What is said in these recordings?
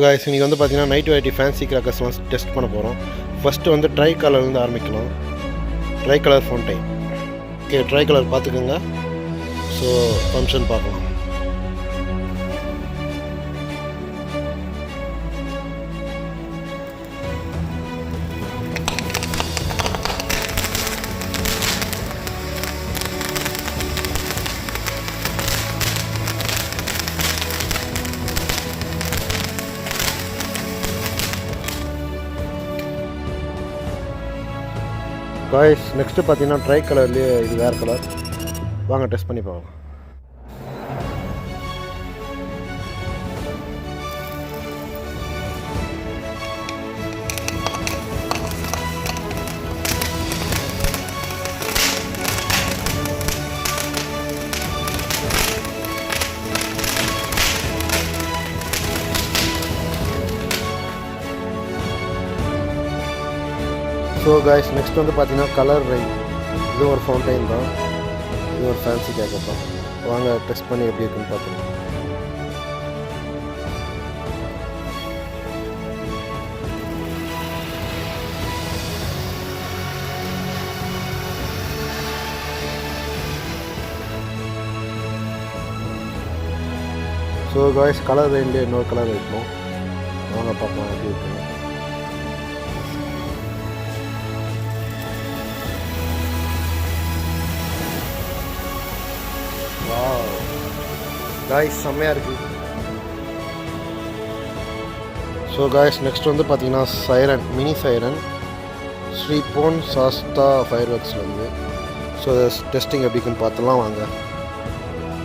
Guys இன்றைக்கி வந்து பார்த்தீங்கன்னா நைட் வெரைட்டி ஃபேன்சி கிராக்கர்ஸ்லாம் டெஸ்ட் பண்ண போகிறோம். ஃபஸ்ட்டு வந்து ட்ரை கலர்லேருந்து ஆரம்பிக்கலாம். Try colour fountain. Okay, try colour பார்த்துக்கோங்க. ஸோ ஃபங்க்ஷன் பார்க்கலாம். காய்ஸ் நெக்ஸ்ட்டு பார்த்தீங்கன்னா ட்ரை கலர்லேயே இது வேறு கலர். வாங்க டெஸ்ட் பண்ணி பார்க்கலாம். ஸோ காய்ஸ் நெக்ஸ்ட் வந்து பார்த்தீங்கன்னா கலர் ரெயின். இது ஒரு ஃபவுண்டைன் தான், இது ஒரு ஃபேன்சி கேக்கர் தான். வாங்க டெஸ்ட் பண்ணி எப்படி இருக்குன்னு பார்த்துக்கலாம். ஸோ காய்ஸ் கலர் ரெயின்லேயே இன்னொரு கலர் வைக்கணும். வாங்க பார்க்கலாம் எப்படி இருக்குன்னு. காய்ஸ் செம்மையாக இருக்குது. ஸோ காய்ஸ் நெக்ஸ்ட் வந்து பார்த்தீங்கன்னா siren, mini siren Shri Pon Sastha fire ஒர்க்ஸ்லேருந்து. ஸோ டெஸ்டிங் எப்படிக்குன்னு பார்த்துலாம் வாங்க.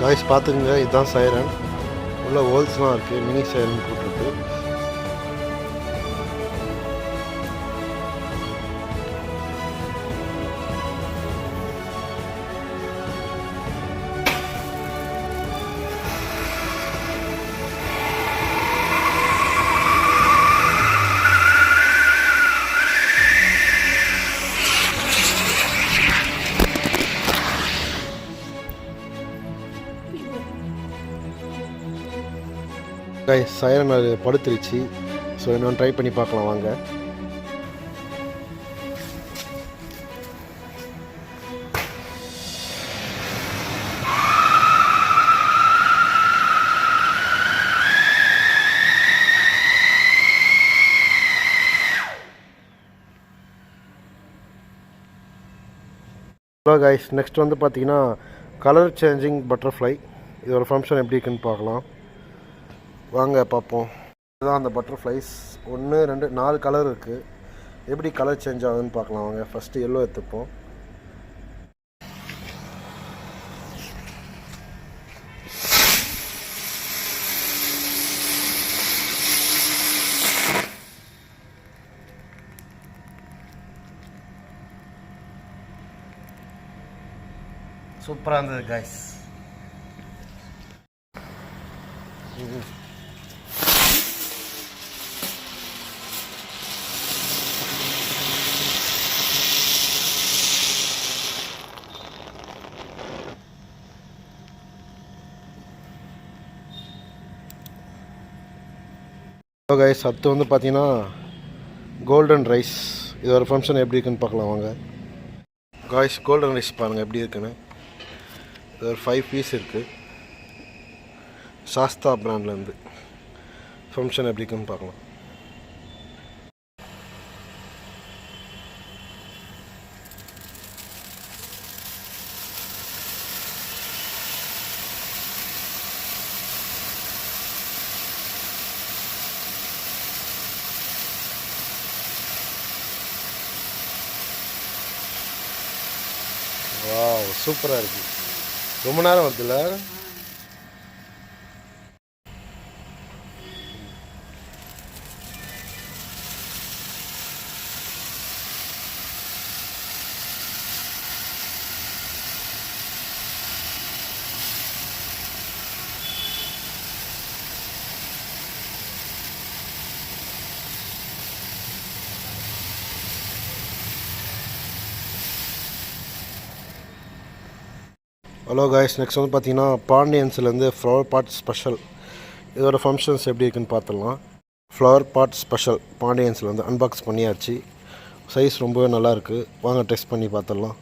காய்ஸ் பார்த்துக்குங்க, இதுதான் சைரன். உள்ள ஹோல்ஸ்லாம் இருக்குது. மினி சைரன் போட்டிருக்கு. கைஸ் சைரன் அது படுத்துருச்சு. ஸோ இன்னொன்று ட்ரை பண்ணி பார்க்கலாம் வாங்க. ஹலோ கைஸ் நெக்ஸ்ட் வந்து பார்த்தீங்கன்னா கலர் சேஞ்சிங் பட்டர்ஃப்ளை. இதோட ஃபங்க்ஷன் எப்படி இருக்குன்னு பார்க்கலாம் வாங்க பார்ப்போம். இதுதான் அந்த பட்டர்ஃப்ளைஸ். 1 2 4 கலர் இருக்குது. எப்படி கலர் சேஞ்ச் ஆகுதுன்னு பார்க்கலாம் வாங்க. ஃபஸ்ட்டு எல்லோ எடுத்துப்போம். சூப்பராக இருந்தது கைஸ். கைஸ் அடுத்து வந்து பார்த்தீங்கன்னா கோல்டன் ரைஸ். இதோட ஃபங்க்ஷன் எப்படி இருக்குன்னு பார்க்கலாம் வாங்க. காய்ஸ் கோல்டன் ரைஸ் பாருங்கள் எப்படி இருக்குன்னு. இது ஒரு 5 பீஸ் இருக்குது. சாஸ்தா பிராண்ட்லேருந்து. ஃபங்க்ஷன் எப்படி இருக்குன்னு பார்க்கலாம். வாவ் சூப்பராக இருக்குது. ரொம்ப நேரம் வருதுல்ல. ஹலோ காய்ஸ் நெக்ஸ்ட் வந்து பார்த்தீங்கன்னா பாண்டியன்ஸ்லேருந்து ஃப்ளவர் பாட் ஸ்பெஷல். இதோட ஃபங்க்ஷன்ஸ் எப்படி இருக்குன்னு பார்த்துடலாம். ஃப்ளவர் பாட் ஸ்பெஷல் பாண்டியன்ஸில் வந்து அன்பாக்ஸ் பண்ணியாச்சு. சைஸ் ரொம்பவே நல்லாயிருக்கு. வாங்க டெஸ்ட் பண்ணி பார்த்துடலாம்.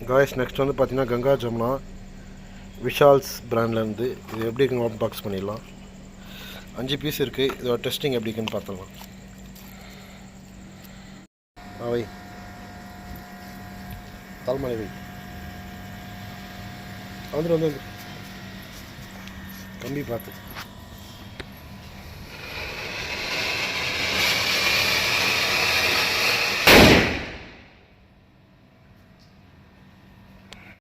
காய்ஸ் நெக்ஸ்ட் வந்து பார்த்தீங்கன்னா கங்கா ஜமுனா விஷால்ஸ் பிராண்ட்லேருந்து இது எப்படி இருக்குன்னு அன்பாக்ஸ் பண்ணிடலாம். 5 பீஸ் இருக்குது. இதோட டெஸ்டிங் எப்படி இருக்குன்னு பார்த்துடலாம். வை தால்மலை வை வந்து கம்பி பார்த்து